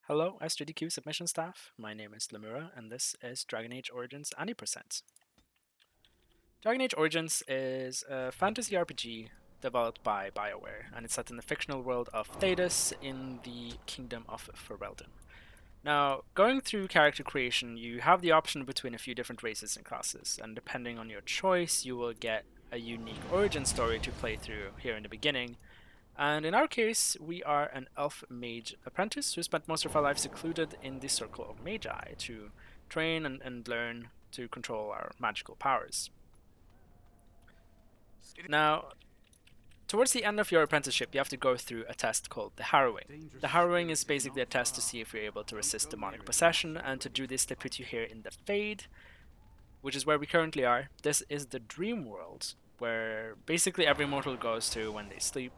Hello, GDQ submission staff. My name is Lemuura, and this is Dragon Age Origins Annie%. Dragon Age Origins is a fantasy RPG developed by BioWare, and it's set in the fictional world of Thedas in the Kingdom of Ferelden. Now, going through character creation, you have the option between a few different races and classes, and depending on your choice, you will get a unique origin story to play through here in the beginning. And in our case, we are an elf mage apprentice who spent most of our life secluded in the circle of magi to train and learn to control our magical powers. Now, towards the end of your apprenticeship, you have to go through a test called the Harrowing. The Harrowing is basically a test to see if you're able to resist demonic possession, and to do this, they put you here in the Fade, which is where we currently are. This is the dream world, where basically every mortal goes to when they sleep.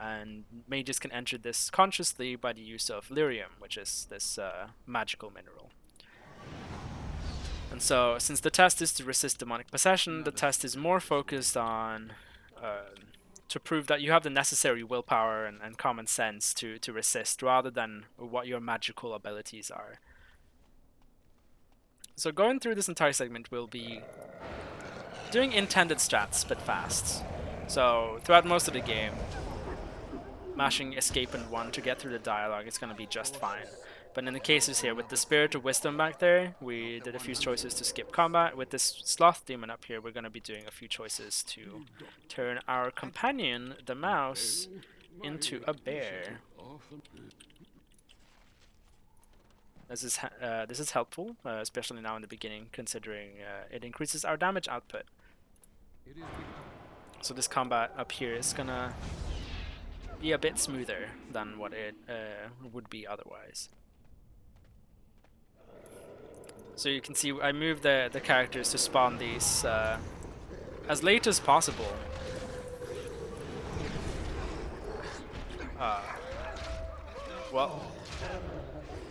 And mages can enter this consciously by the use of lyrium, which is this magical mineral. And so, since the test is to resist demonic possession, the test is more focused on to prove that you have the necessary willpower and common sense to resist, rather than what your magical abilities are. So going through this entire segment, we'll be doing intended strats, but fast. So throughout most of the game, mashing escape and 1 to get through the dialogue is going to be just fine. But in the cases here, with the Spirit of Wisdom back there, we did a few choices to skip combat. With this Sloth Demon up here, we're going to be doing a few choices to turn our companion, the mouse, into a bear. This is helpful, especially now in the beginning, considering it increases our damage output. So this combat up here is going to be a bit smoother than what it would be otherwise. So you can see I moved the characters to spawn these as late as possible. Well,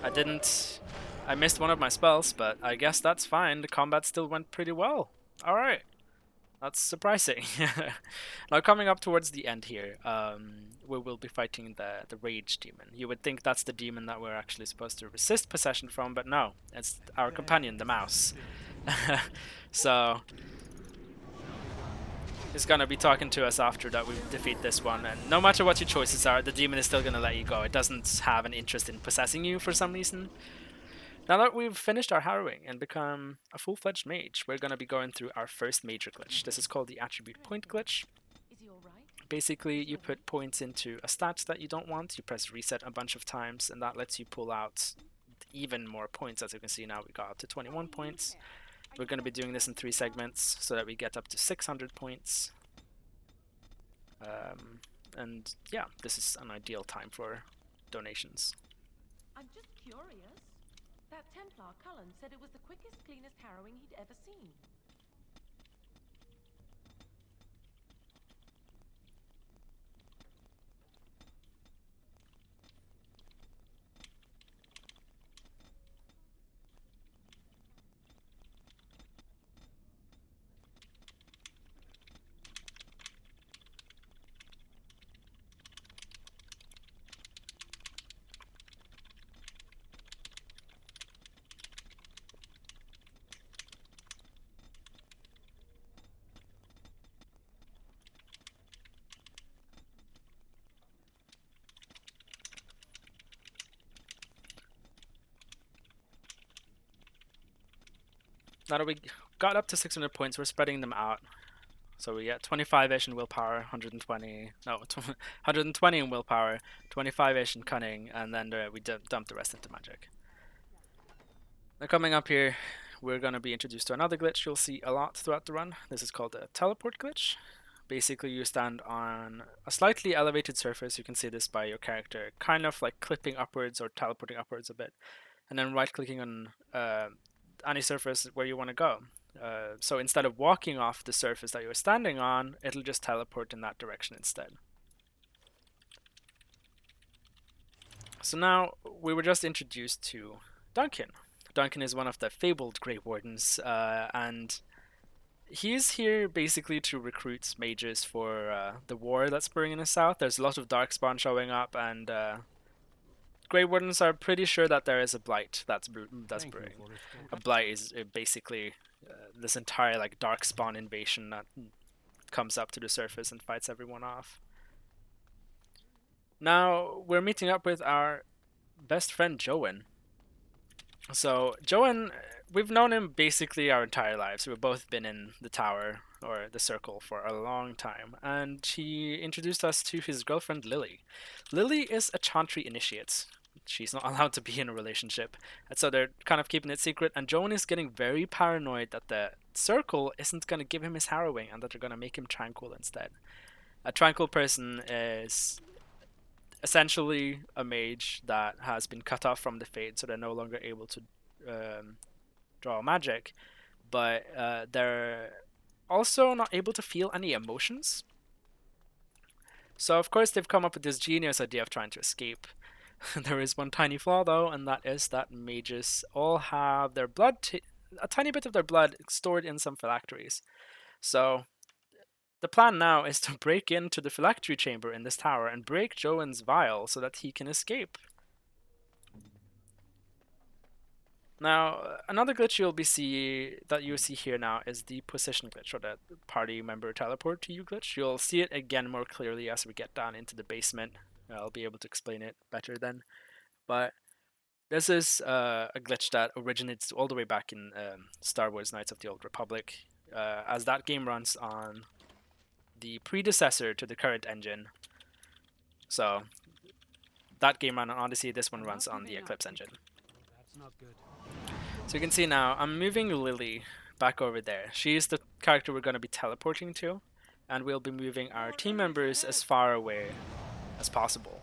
I missed one of my spells, but I guess that's fine. The combat still went pretty well. Alright. That's surprising. Now coming up towards the end here, we will be fighting the Rage Demon. You would think that's the demon that we're actually supposed to resist possession from, but no, it's our companion, the mouse. So he's gonna be talking to us after that we defeat this one, and no matter what your choices are, the demon is still gonna let you go. It doesn't have an interest in possessing you for some reason. Now that we've finished our harrowing and become a full-fledged mage, we're going to be going through our first major glitch. This is called the attribute point glitch. Basically, you put points into a stat that you don't want, you press reset a bunch of times, and that lets you pull out even more points. As you can see now, we got up to 21 points. We're going to be doing this in 3 segments so that we get up to 600 points. And yeah, this is an ideal time for donations. I'm just curious. That Templar, Cullen, said it was the quickest, cleanest harrowing he'd ever seen. Now that we got up to 600 points, we're spreading them out. So we get 25-ish in willpower, 120 in willpower, 25-ish in cunning, and then we dump the rest into magic. Now coming up here, we're going to be introduced to another glitch you'll see a lot throughout the run. This is called the teleport glitch. Basically, you stand on a slightly elevated surface. You can see this by your character, kind of like clipping upwards or teleporting upwards a bit, and then right-clicking on any surface where you want to go. So instead of walking off the surface that you're standing on, it'll just teleport in that direction instead. So now we were just introduced to Duncan. Duncan is one of the fabled Grey Wardens, and he's here basically to recruit mages for the war that's brewing in the south. There's a lot of darkspawn showing up, and Grey Wardens are pretty sure that there is a blight that's brewing. A blight is basically this entire like dark spawn invasion that comes up to the surface and fights everyone off. Now we're meeting up with our best friend Joan. So Joan, we've known him basically our entire lives. We've both been in the tower or the circle for a long time, and he introduced us to his girlfriend Lily. Lily is a Chantry initiate. She's not allowed to be in a relationship, and so they're kind of keeping it secret. And Joan is getting very paranoid that the circle isn't going to give him his harrowing, and that they're going to make him tranquil instead. A tranquil person is essentially a mage that has been cut off from the Fade, so they're no longer able to draw magic, but they're also not able to feel any emotions. So of course they've come up with this genius idea of trying to escape. There is one tiny flaw though, and that is that mages all have their blood, a tiny bit of their blood stored in some phylacteries. So the plan now is to break into the phylactery chamber in this tower and break Joan's vial so that he can escape. Now, another glitch you'll see here now is the position glitch, or the party member teleport to you glitch. You'll see it again more clearly as we get down into the basement. I'll be able to explain it better then. But this is a glitch that originates all the way back in Star Wars Knights of the Old Republic, as that game runs on the predecessor to the current engine. So that game ran on Odyssey, this one runs on the Eclipse engine. That's not good. So you can see now, I'm moving Lily back over there. She's the character we're going to be teleporting to, and we'll be moving our team members as far away as possible.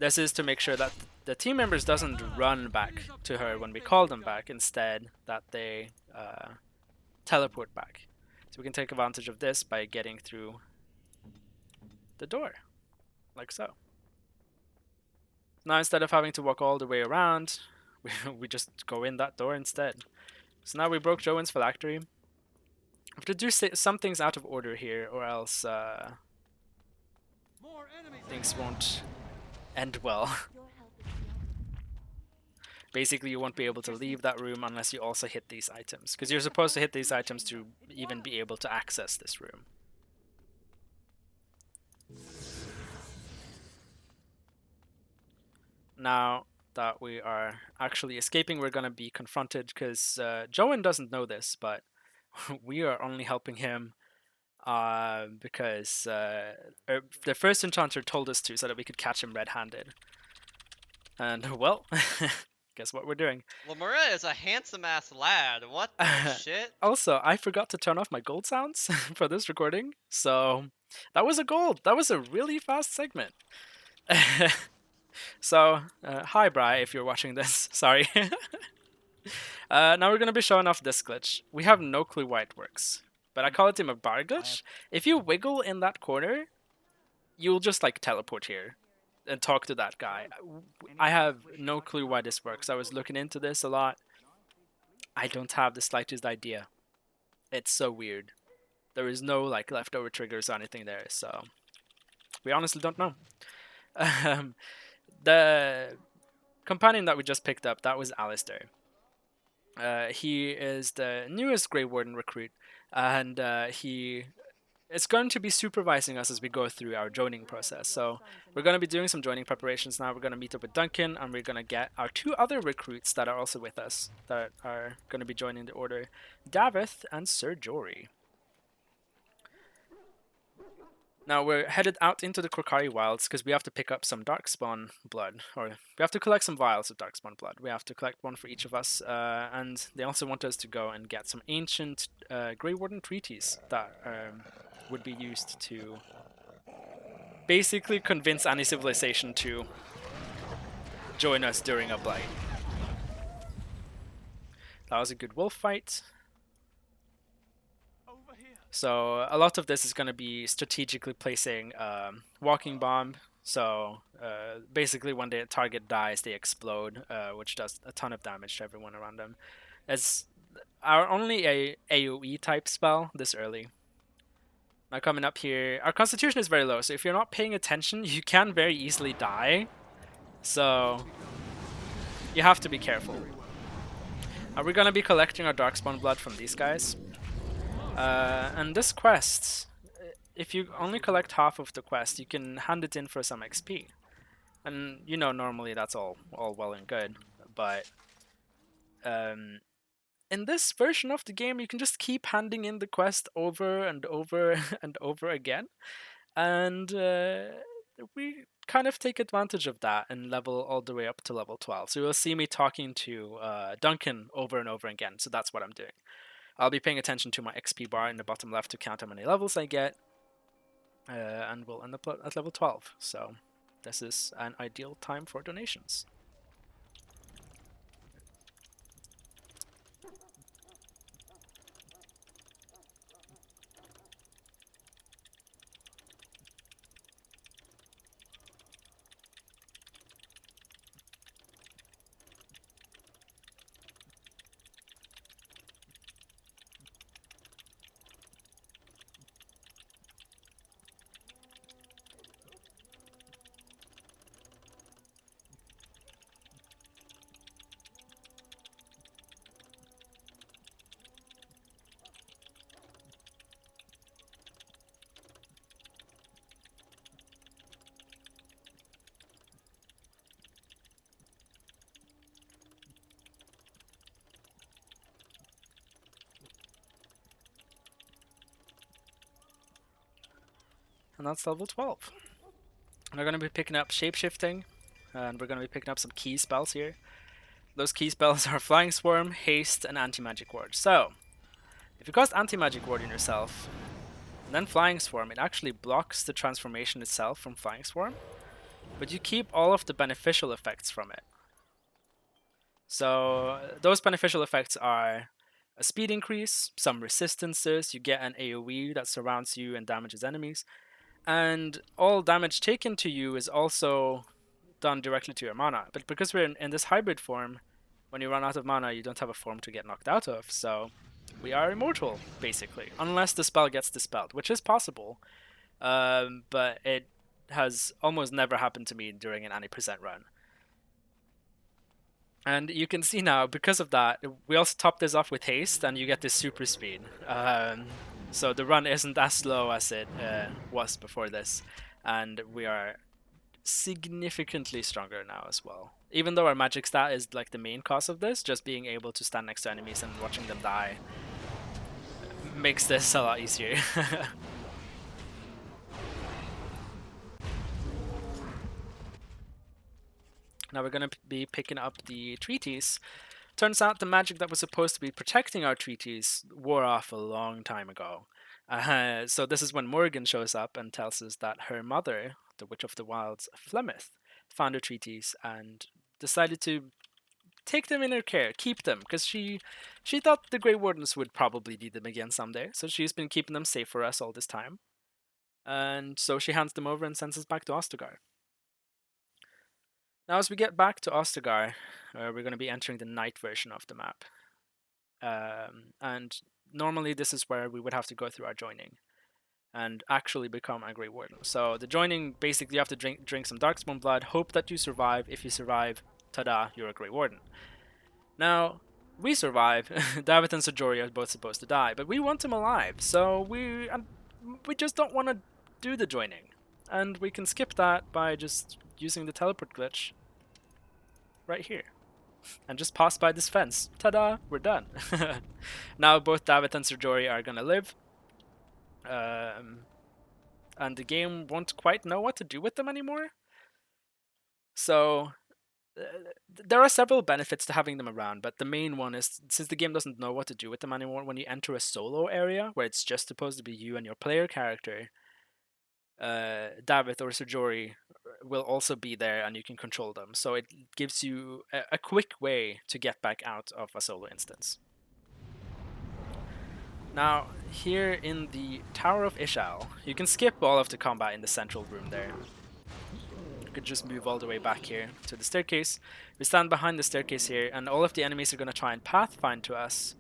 This is to make sure that the team members doesn't run back to her when we call them back, instead that they teleport back. So we can take advantage of this by getting through the door, like so. Now instead of having to walk all the way around, we just go in that door instead. So now we broke Joan's phylactery. We have to do some things out of order here, or else things won't end well. Basically, you won't be able to leave that room unless you also hit these items, because you're supposed to hit these items to even be able to access this room. Now that we are actually escaping, we're going to be confronted, because Joan doesn't know this, but we are only helping him because the first enchanter told us to, so that we could catch him red-handed. And, well, guess what we're doing. Lemuura is a handsome-ass lad. What the shit? Also, I forgot to turn off my gold sounds for this recording, so that was a gold. That was a really fast segment. So, hi Bri, if you're watching this. Sorry. Now we're going to be showing off this glitch. We have no clue why it works, but I call it a bar glitch. If you wiggle in that corner, you'll just like teleport here and talk to that guy. I have no clue why this works. I was looking into this a lot. I don't have the slightest idea. It's so weird. There is no like leftover triggers or anything there, so we honestly don't know. The companion that we just picked up, that was Alistair. He is the newest Grey Warden recruit, and he is going to be supervising us as we go through our joining process. So we're going to be doing some joining preparations now. We're going to meet up with Duncan, and we're going to get our two other recruits that are also with us, that are going to be joining the order, Davith and Sir Jory. Now we're headed out into the Korkari Wilds because we have to pick up some Darkspawn blood, or we have to collect some vials of Darkspawn blood. We have to collect one for each of us, and they also want us to go and get some ancient Grey Warden treaties that would be used to basically convince any civilization to join us during a blight. That was a good wolf fight. So a lot of this is going to be strategically placing walking bomb. So basically when the target dies, they explode, which does a ton of damage to everyone around them. It's our only AoE type spell this early. Now coming up here, our constitution is very low, so if you're not paying attention, you can very easily die So you have to be careful. We're gonna be collecting our Darkspawn blood from these guys. And this quest, if you only collect half of the quest, you can hand it in for some XP. And you know, normally that's all well and good, but in this version of the game, you can just keep handing in the quest over and over and over again, and we kind of take advantage of that and level all the way up to level 12. So you'll see me talking to Duncan over and over again. So that's what I'm doing. I'll be paying attention to my XP bar in the bottom left to count how many levels I get, and we'll end up at level 12. So this is an ideal time for donations. And that's level 12. And we're going to be picking up shapeshifting, and we're going to be picking up some key spells here. Those key spells are Flying Swarm, Haste, and Anti-Magic Ward. So, if you cast Anti-Magic Ward on yourself, and then Flying Swarm, it actually blocks the transformation itself from Flying Swarm, but you keep all of the beneficial effects from it. So, those beneficial effects are a speed increase, some resistances, you get an AoE that surrounds you and damages enemies, and all damage taken to you is also done directly to your mana. But because we're in this hybrid form, when you run out of mana, you don't have a form to get knocked out of, so we are immortal, basically. Unless the spell gets dispelled, which is possible, but it has almost never happened to me during an any percent run. And you can see now, because of that, we also top this off with haste, and you get this super speed. So the run isn't as slow as it was before this, and we are significantly stronger now as well. Even though our magic stat is like the main cause of this, just being able to stand next to enemies and watching them die makes this a lot easier. Now we're going to be picking up the treaties. Turns out the magic that was supposed to be protecting our treaties wore off a long time ago. So this is when Morgan shows up and tells us that her mother, the Witch of the Wilds, Flemeth, found her treaties and decided to take them in her care, keep them, because she thought the Grey Wardens would probably need them again someday. So she's been keeping them safe for us all this time. And so she hands them over and sends us back to Ostagar. Now, as we get back to Ostagar, we're going to be entering the night version of the map. And normally this is where we would have to go through our joining and actually become a Grey Warden. So the joining, basically you have to drink some Darkspawn blood, hope that you survive. If you survive, ta-da, you're a Grey Warden. Now, we survive. David and Sojori are both supposed to die, but we want them alive. So we just don't want to do the joining. And we can skip that by just using the teleport glitch right here. And just pass by this fence. Ta-da! We're done. Now both David and Sojori are gonna live. And the game won't quite know what to do with them anymore. So there are several benefits to having them around, but the main one is, since the game doesn't know what to do with them anymore, when you enter a solo area where it's just supposed to be you and your player character, David or Sojori will also be there and you can control them. So it gives you a quick way to get back out of a solo instance. Now, here in the Tower of Ishal, you can skip all of the combat in the central room there. You could just move all the way back here to the staircase. We stand behind the staircase here, and all of the enemies are going to try and pathfind to us.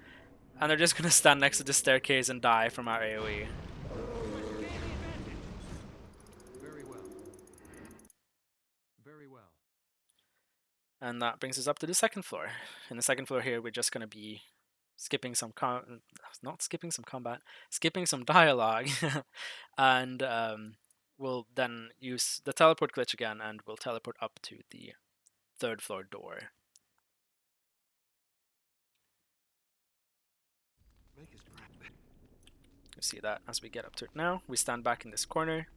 And they're just going to stand next to the staircase and die from our AoE. Very well. Very well. And that brings us up to the second floor. In the second floor here, we're just going to be skipping some not skipping some combat, skipping some dialogue, and we'll then use the teleport glitch again, and we'll teleport up to the third floor door. You see that as we get up to it now. We stand back in this corner,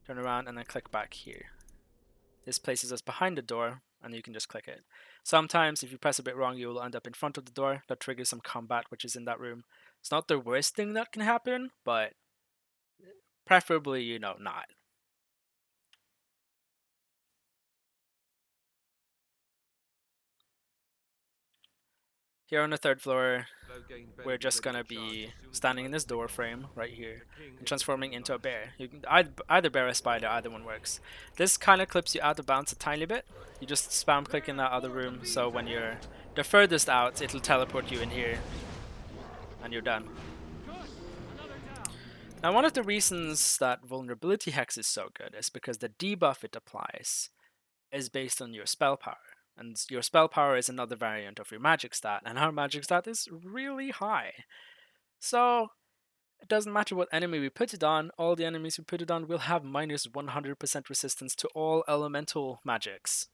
turn around, and then click back here. This places us behind the door, and you can just click it. Sometimes, if you press a bit wrong, you will end up in front of the door. That triggers some combat, which is in that room. It's not the worst thing that can happen, but preferably, you know, not. Here on the third floor, we're just gonna be standing in this door frame right here and transforming into a bear. You can either bear or spider, either one works. This kind of clips you out of bounds a tiny bit. You just spam click in that other room, so when you're the furthest out, it'll teleport you in here, and you're done. Now, one of the reasons that vulnerability hex is so good is because the debuff it applies is based on your spell power. And your spell power is another variant of your magic stat, and our magic stat is really high. So, it doesn't matter what enemy we put it on, all the enemies we put it on will have minus 100% resistance to all elemental magics.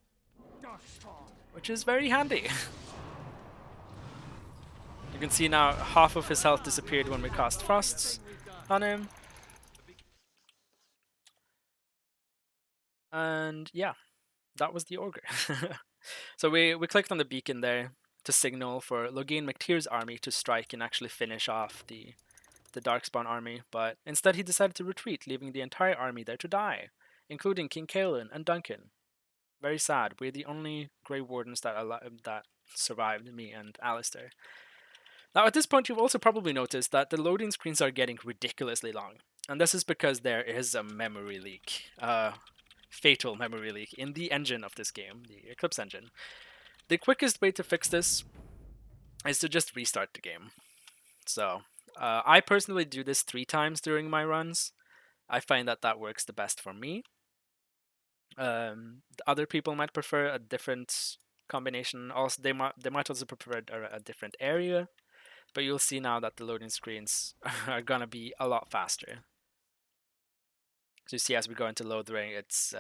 Which is very handy. You can see now half of his health disappeared when we cast Frosts on him. And yeah, that was the Ogre. So we clicked on the beacon there to signal for Logain McTeer's army to strike and actually finish off the Darkspawn army, but instead he decided to retreat, leaving the entire army there to die, including King Kaelin and Duncan. Very sad. We're the only Grey Wardens that survived, me and Alistair. Now at this point you've also probably noticed that the loading screens are getting ridiculously long, and this is because there is a memory leak. Fatal memory leak in the engine of this game, the Eclipse engine. The quickest way to fix this is to just restart the game. So, I personally do this 3 times during my runs. I find that works the best for me. Other people might prefer a different combination. Also, they might also prefer a different area. But you'll see now that the loading screens are gonna be a lot faster. So you see, as we go into load ring, it's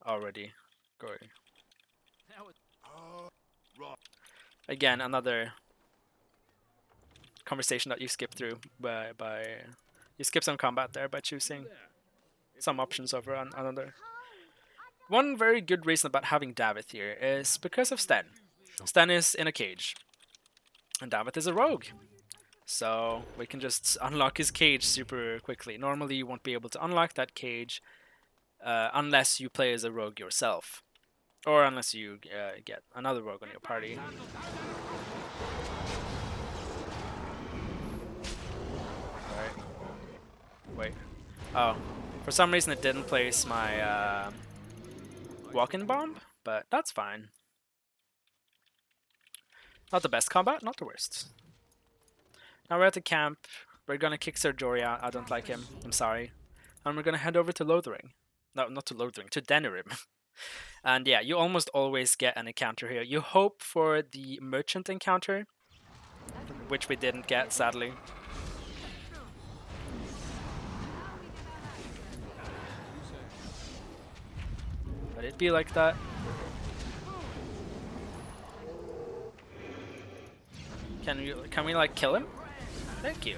already going. Again, another conversation that you skip through by you skip some combat there by choosing some options over another. One very good reason about having Davith here is because of Sten. Sten is in a cage, and Davith is a rogue. So we can just unlock his cage super quickly. Normally you won't be able to unlock that cage unless you play as a rogue yourself. Or unless you get another rogue on your party. Alright. Wait. Oh. For some reason it didn't place my walk-in bomb, but that's fine. Not the best combat, not the worst. Now we're at the camp. We're gonna kick Sir Jory out. I don't like him. I'm sorry. And we're gonna head over to Lothering. No, not to Lothering, to Denerim. And yeah, you almost always get an encounter here. You hope for the merchant encounter, which we didn't get, sadly. But it'd be like that. Can we like kill him? Thank you.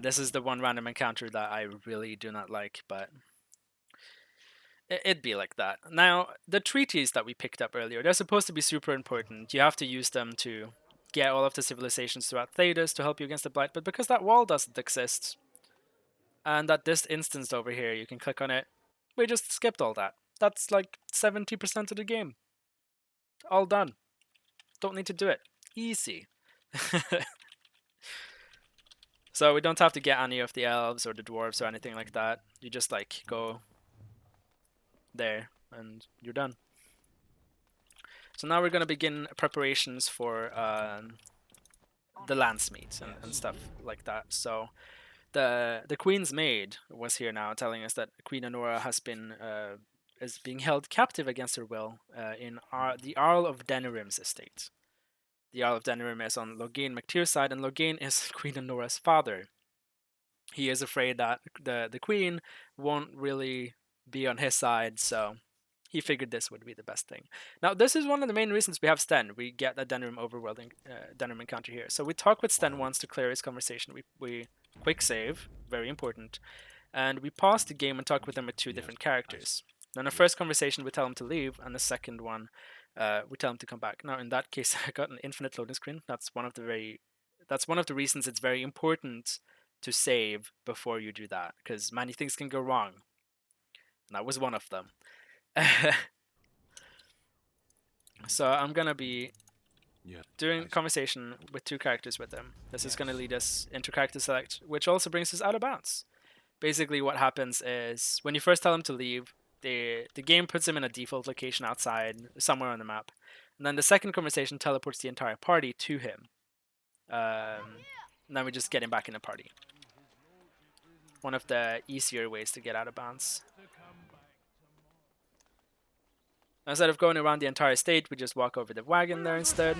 This is the one random encounter that I really do not like, but it'd be like that. Now, the treaties that we picked up earlier, they're supposed to be super important. You have to use them to get all of the civilizations throughout Thedas to help you against the blight, but because that wall doesn't exist, and that this instance over here, you can click on it, we just skipped all that. That's like 70% of the game. All done. Don't need to do it. Easy. So we don't have to get any of the elves or the dwarves or anything like that. You just like go there and you're done. So now we're gonna begin preparations for the landsmeet and stuff like that. So the Queen's Maid was here now telling us that Queen Honora has been is being held captive against her will in the Arl of Denerim's estate. The Arl of Denerim is on Loghain MacTyr's side, and Loghain is Queen Anora's father. He is afraid that the Queen won't really be on his side, so he figured this would be the best thing. Now, this is one of the main reasons we have Sten. We get a Denerim overworlding Denerim encounter here. So we talk with Sten once to clear his conversation. We quick save, very important, and we pause the game and talk with him with two different characters. Now, in the first conversation, we tell him to leave, and the second one, we tell him to come back. Now, in that case, I got an infinite loading screen. That's one of the reasons it's very important to save before you do that, because many things can go wrong. And that was one of them. So I'm gonna be doing conversation with two characters with them. This is gonna lead us into character select, which also brings us out of bounds. Basically, what happens is when you first tell him to leave, the game puts him in a default location outside, somewhere on the map, and then the second conversation teleports the entire party to him. And then we just get him back in the party. One of the easier ways to get out of bounds. Instead of going around the entire state, we just walk over the wagon there instead.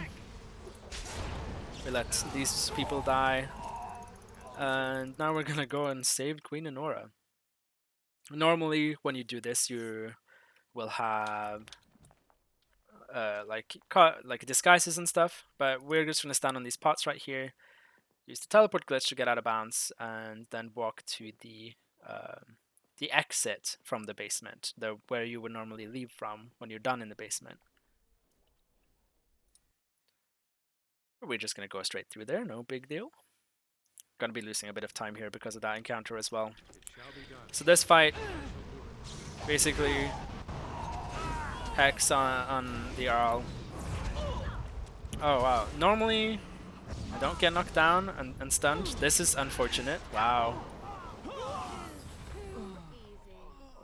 We let these people die. And now we're gonna go and save Queen Anora. Normally, when you do this, you will have like disguises and stuff, but we're just gonna stand on these pots right here, use the teleport glitch to get out of bounds, and then walk to the exit from the basement, where you would normally leave from when you're done in the basement. We're just gonna go straight through there, no big deal. Gonna be losing a bit of time here because of that encounter as well. So this fight, basically, Hex on the Arl. Oh wow, normally I don't get knocked down and stunned. This is unfortunate. Wow.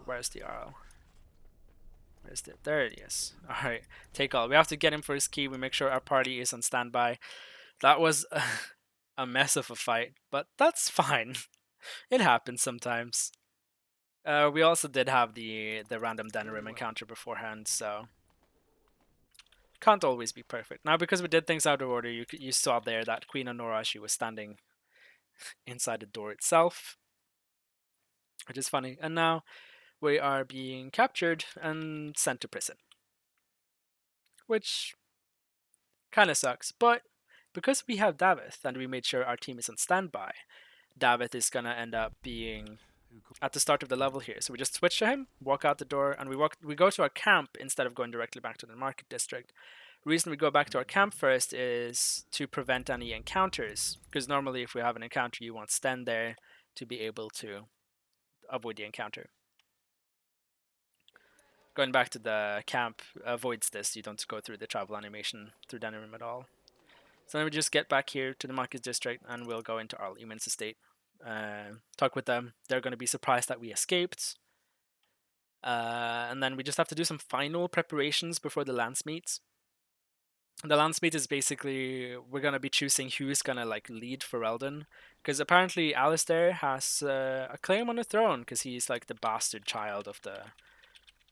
Where's the Arl? Where's it? There it is. Alright, take all. We have to get him for his key. We make sure our party is on standby. That was a mess of a fight, but that's fine. It happens sometimes. We also did have the random Denerim encounter beforehand, so can't always be perfect. Now, because we did things out of order, you saw there that Queen Anora, she was standing inside the door itself, which is funny. And now we are being captured and sent to prison, which kind of sucks. But because we have Davith and we made sure our team is on standby, Davith is gonna end up being at the start of the level here. So we just switch to him, walk out the door, and we go to our camp instead of going directly back to the market district. The reason we go back to our camp first is to prevent any encounters, because normally if we have an encounter, you want Sten there to be able to avoid the encounter. Going back to the camp avoids this. You don't go through the travel animation through Denerim at all. So then we just get back here to the market district and we'll go into Arl Eamon's estate. Talk with them. They're going to be surprised that we escaped. And then we just have to do some final preparations before the lance meets. The lance meet is basically we're going to be choosing who's going to like lead Ferelden, because apparently Alistair has a claim on the throne because he's like the bastard child of the,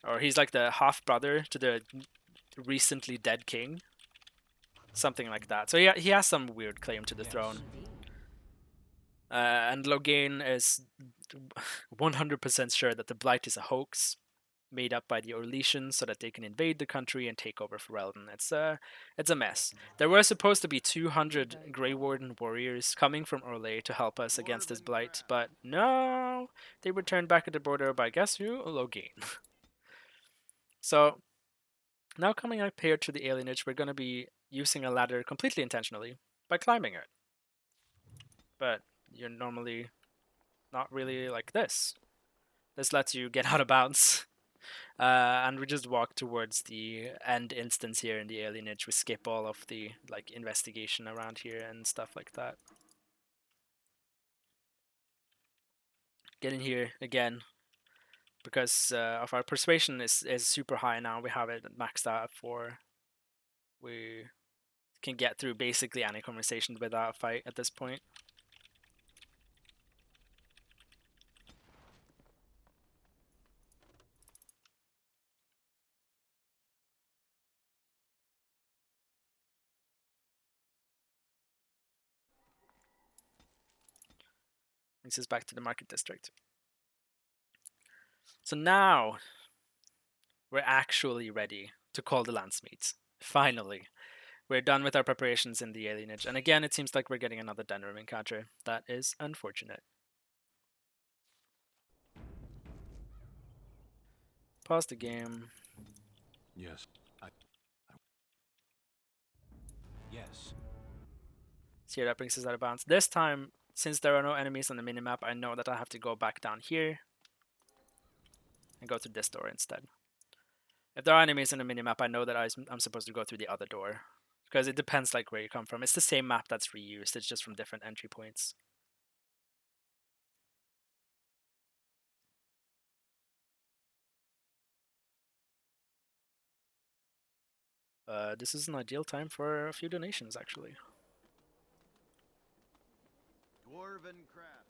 or he's like the half brother to the recently dead king, something like that. So yeah, he has some weird claim to the throne. And Loghain is 100% sure that the blight is a hoax made up by the Orlesians so that they can invade the country and take over Ferelden. It's a mess. There were supposed to be 200 Grey Warden warriors coming from Orlais to help us against this blight, but no, they were turned back at the border by guess who? Loghain. So now coming up here to the alienage, we're going to be using a ladder completely intentionally by climbing it. But you're normally not really like this. This lets you get out of bounds. And we just walk towards the end instance here in the alienage. We skip all of the like investigation around here and stuff like that. Get in here again. Because of our persuasion is super high now. We have it maxed out at 4. We can get through basically any conversation without a fight at this point. Brings us back to the market district. So now we're actually ready to call the landsmeets. Finally. We're done with our preparations in the alienage. And again, it seems like we're getting another Denrim encounter. That is unfortunate. Pause the game. Yes. Yes. See, that brings us out of bounds. This time, since there are no enemies on the minimap, I know that I have to go back down here and go through this door instead. If there are enemies on the minimap, I know that I'm supposed to go through the other door. Because it depends like where you come from. It's the same map that's reused, it's just from different entry points. This is an ideal time for a few donations, actually. Dwarven crab.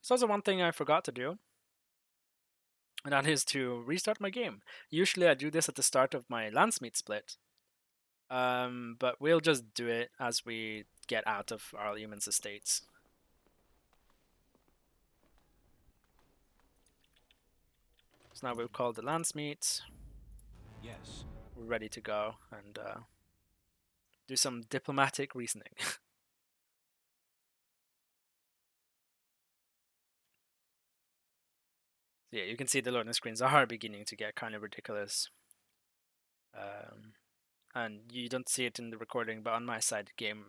There's also one thing I forgot to do, and that is to restart my game. Usually I do this at the start of my Landsmeet split, but we'll just do it as we get out of our humans' estates. So now we'll call the Landsmeet. Yes. We're ready to go and do some diplomatic reasoning. So yeah, you can see the loading screens are beginning to get kind of ridiculous. And you don't see it in the recording, but on my side, the game,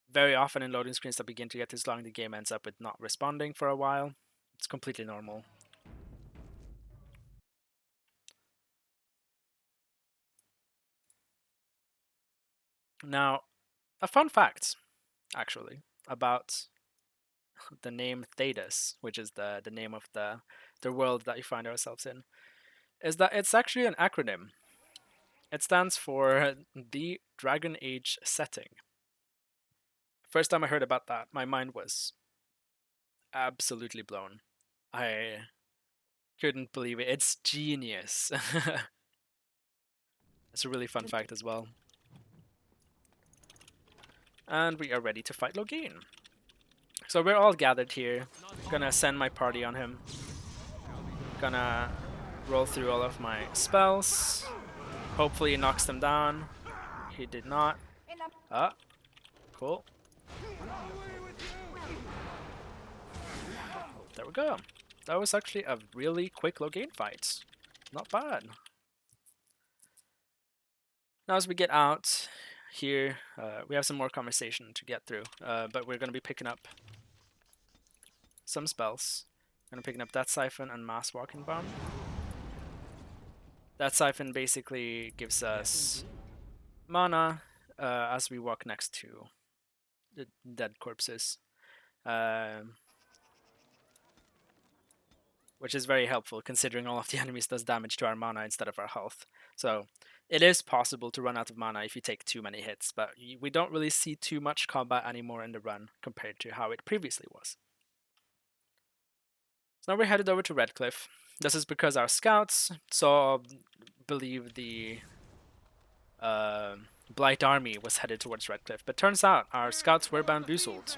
very often in loading screens that begin to get this long, the game ends up with not responding for a while. It's completely normal. Now, a fun fact, actually, about the name Thedas, which is the name of the world that you find ourselves in, is that it's actually an acronym. It stands for the Dragon Age setting. First time I heard about that, my mind was absolutely blown. I couldn't believe it. It's genius. It's a really fun fact as well. And we are ready to fight Loghain. So we're all gathered here. Gonna send my party on him. Gonna roll through all of my spells. Hopefully he knocks them down. He did not. Ah, cool. There we go. That was actually a really quick Loghain fight. Not bad. Now as we get out here, we have some more conversation to get through, but we're going to be picking up some spells. I'm going to picking up that Siphon and Mass Walking Bomb. That Siphon basically gives us mana as we walk next to the dead corpses. Which is very helpful considering all of the enemies does damage to our mana instead of our health. So it is possible to run out of mana if you take too many hits, but we don't really see too much combat anymore in the run compared to how it previously was. So now we're headed over to Redcliffe. This is because our scouts believe the Blight army was headed towards Redcliffe, but turns out our scouts were bamboozled.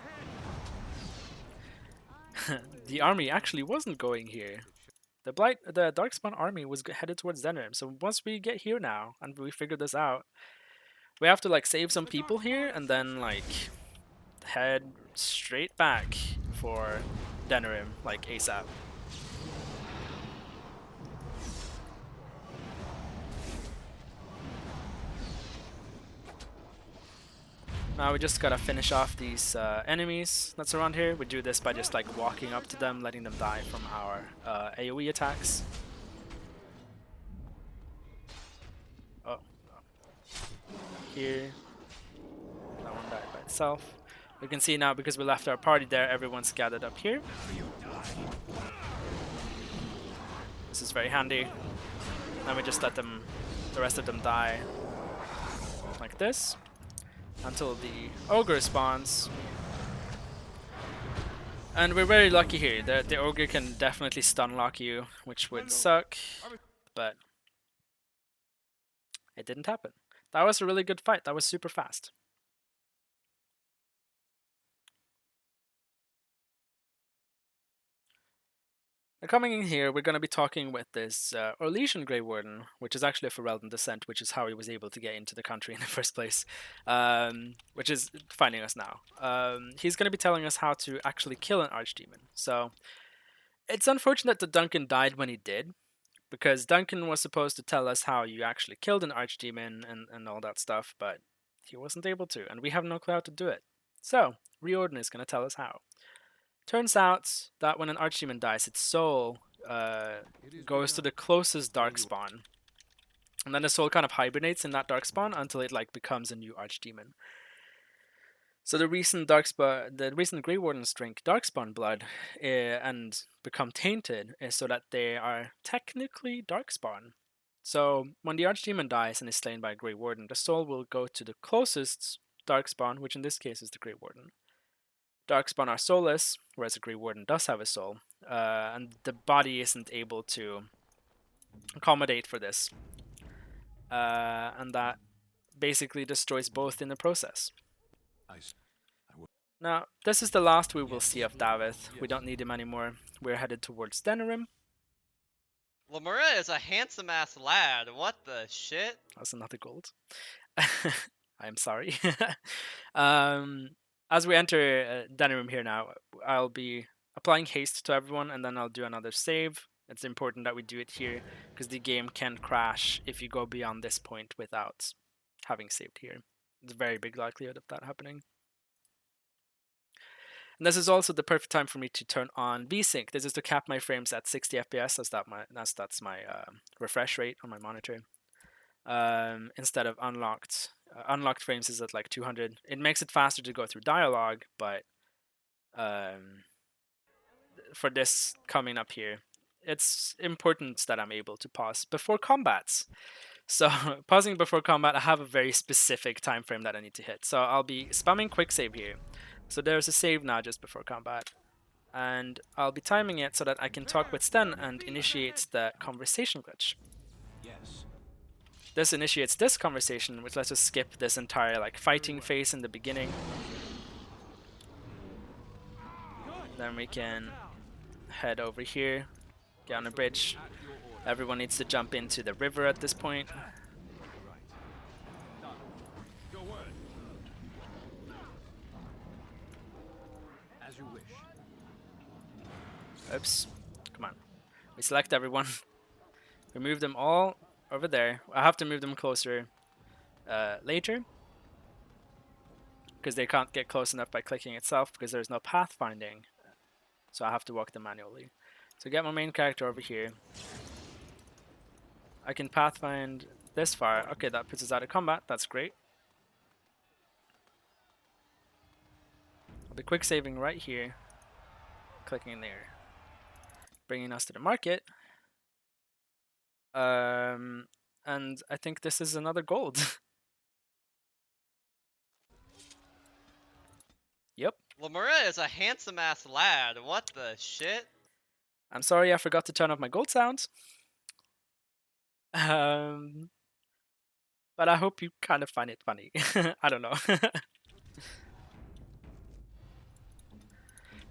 The army actually wasn't going here. The Darkspawn army was headed towards Denrim. So once we get here now and we figure this out, we have to like save some people here and then like head straight back for Denrim like ASAP. Now we just gotta finish off these enemies that's around here. We do this by just like walking up to them, letting them die from our AoE attacks. Oh. Here. That one died by itself. You can see now, because we left our party there, everyone's gathered up here. This is very handy. Then we just let them, the rest of them die like this until the ogre spawns. And we're very lucky here. The ogre can definitely stun lock you, which would suck, but it didn't happen. That was a really good fight. That was super fast. Now coming in here, we're going to be talking with this Orlesian Grey Warden, which is actually a Ferelden descent, which is how he was able to get into the country in the first place, which is finding us now. He's going to be telling us how to actually kill an Archdemon. So it's unfortunate that Duncan died when he did, because Duncan was supposed to tell us how you actually killed an Archdemon and all that stuff, but he wasn't able to, and we have no clue how to do it. So Riordan is going to tell us how. Turns out that when an Archdemon dies, its soul goes to the closest darkspawn, and then the soul kind of hibernates in that darkspawn until it like becomes a new Archdemon. So the reason Grey Wardens drink darkspawn blood and become tainted is so that they are technically darkspawn. So when the Archdemon dies and is slain by a Grey Warden, the soul will go to the closest darkspawn, which in this case is the Grey Warden. Darkspawn are soulless, whereas a Grey Warden does have a soul, and the body isn't able to accommodate for this, and that basically destroys both in the process. Now, this is the last we will see of Davith. We don't need him anymore. We're headed towards Denerim. Lemuura is a handsome ass lad. What the shit? That's another gold. I'm sorry. As we enter Denerim here now, I'll be applying haste to everyone, and then I'll do another save. It's important that we do it here, because the game can crash if you go beyond this point without having saved here. There's a very big likelihood of that happening. And this is also the perfect time for me to turn on VSync. This is to cap my frames at 60 FPS, as that's my refresh rate on my monitor. Instead of unlocked. Unlocked frames is at like 200. It makes it faster to go through dialogue, but for this coming up here, it's important that I'm able to pause before combats. So pausing before combat, I have a very specific time frame that I need to hit. So I'll be spamming quick save here. So there's a save now just before combat. And I'll be timing it so that I can talk with Sten and initiate the conversation glitch. Yes. This initiates this conversation, which lets us skip this entire like fighting phase in the beginning. Then we can head over here, get on a bridge. Everyone needs to jump into the river at this point. As you wish. Oops. Come on. We select everyone. We move them all over there. I have to move them closer later, because they can't get close enough by clicking itself, because there's no pathfinding. So I have to walk them manually. So get my main character over here. I can pathfind this far. Okay, that puts us out of combat. That's great. I'll be quick saving right here. Clicking in there. Bringing us to the market. And I think this is another gold. Yep. Lemuura is a handsome ass lad. What the shit? I'm sorry I forgot to turn off my gold sound. But I hope you kind of find it funny. I don't know.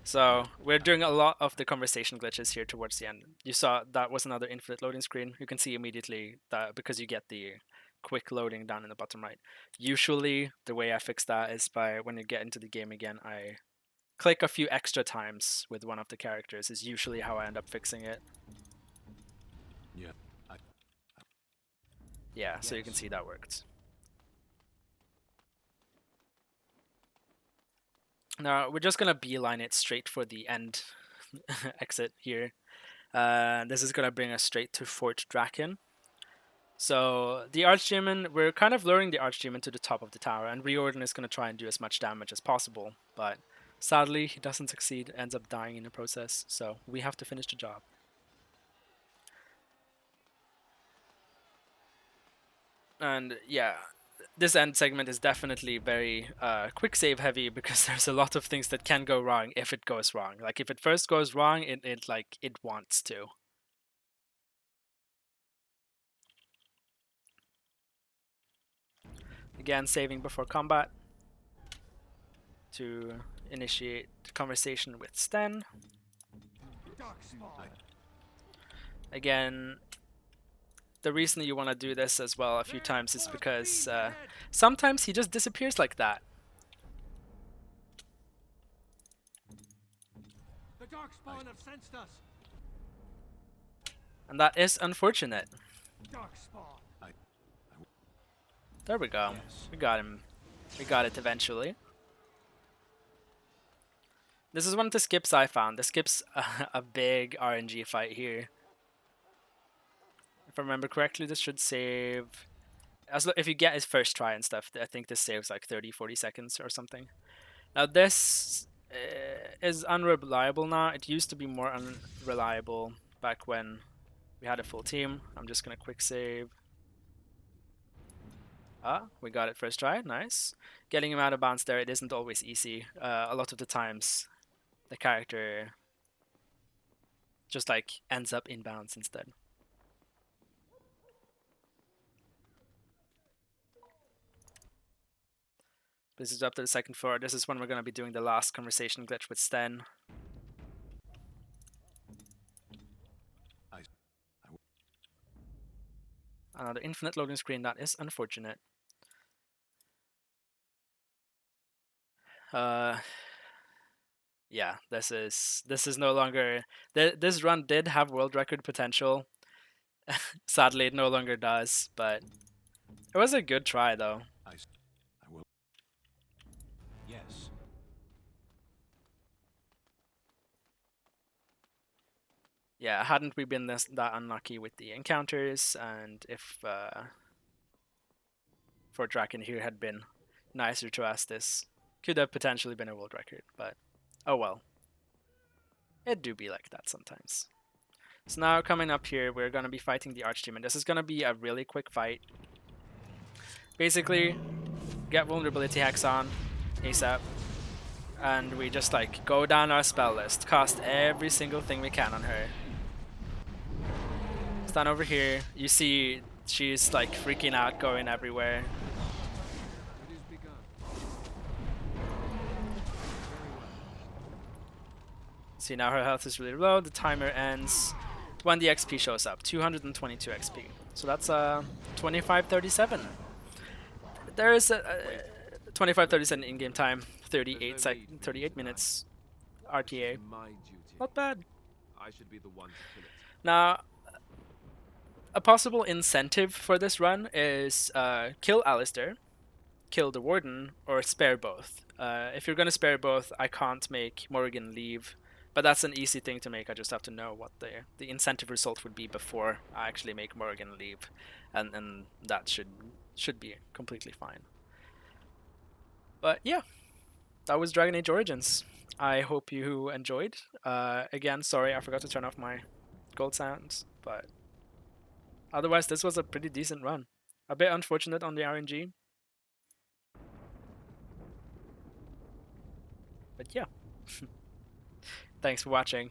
So we're doing a lot of the conversation glitches here towards the end. You saw that was another infinite loading screen. You can see immediately that because you get the quick loading down in the bottom right. Usually the way I fix that is by when you get into the game again, I click a few extra times with one of the characters is usually how I end up fixing it. Yeah. Yeah, so you can see that worked. Now we're just gonna beeline it straight for the end exit here. This is gonna bring us straight to Fort Draken. So the Archdemon, we're kind of luring the Archdemon to the top of the tower, and Reorden is going to try and do as much damage as possible, but sadly he doesn't succeed, ends up dying in the process, so we have to finish the job. And yeah, this end segment is definitely very quick save heavy because there's a lot of things that can go wrong if it goes wrong. Like if it first goes wrong, it wants to. Again, saving before combat to initiate conversation with Sten. Again, the reason you want to do this as well a few times is because sometimes he just disappears like that. The Darkspawn have sensed us. And that is unfortunate. Darkspawn. There we go. Yes. We got him. We got it eventually. This is one of the skips I found. The skip's a big RNG fight here. If I remember correctly, this should save... if you get his first try and stuff, I think this saves like 30-40 seconds or something. Now this is unreliable now. It used to be more unreliable back when we had a full team. I'm just gonna quick save. Ah, we got it first try, nice. Getting him out of bounds there, it isn't always easy. A lot of the times, the character just like ends up in bounds instead. This is up to the second floor. This is when we're gonna be doing the last conversation glitch with Sten. Another infinite loading screen, that is unfortunate. Yeah, this is no longer... This run did have world record potential. Sadly, it no longer does, but it was a good try, though. I will. Yes. Yeah, hadn't we been that unlucky with the encounters, and if Fort Draken here had been nicer to us, this could have potentially been a world record, but oh well. It do be like that sometimes. So now coming up here, we're going to be fighting the Archdemon. This is going to be a really quick fight. Basically, get vulnerability hacks on ASAP, and we just like go down our spell list, cast every single thing we can on her. Stand over here, you see she's like freaking out, going everywhere. It is begun. See, now her health is really low, the timer ends when the XP shows up, 222 XP. So that's 2537. There is a 2537 in-game time, 38 minutes RTA. My duty. Not bad. I should be the one to kill it. Now, a possible incentive for this run is kill Alistair, kill the Warden, or spare both. If you're going to spare both, I can't make Morrigan leave, but that's an easy thing to make. I just have to know what the incentive result would be before I actually make Morrigan leave, and that should be completely fine. But yeah, that was Dragon Age Origins. I hope you enjoyed. Again, sorry I forgot to turn off my gold sounds, but otherwise this was a pretty decent run. A bit unfortunate on the RNG. But yeah. Thanks for watching.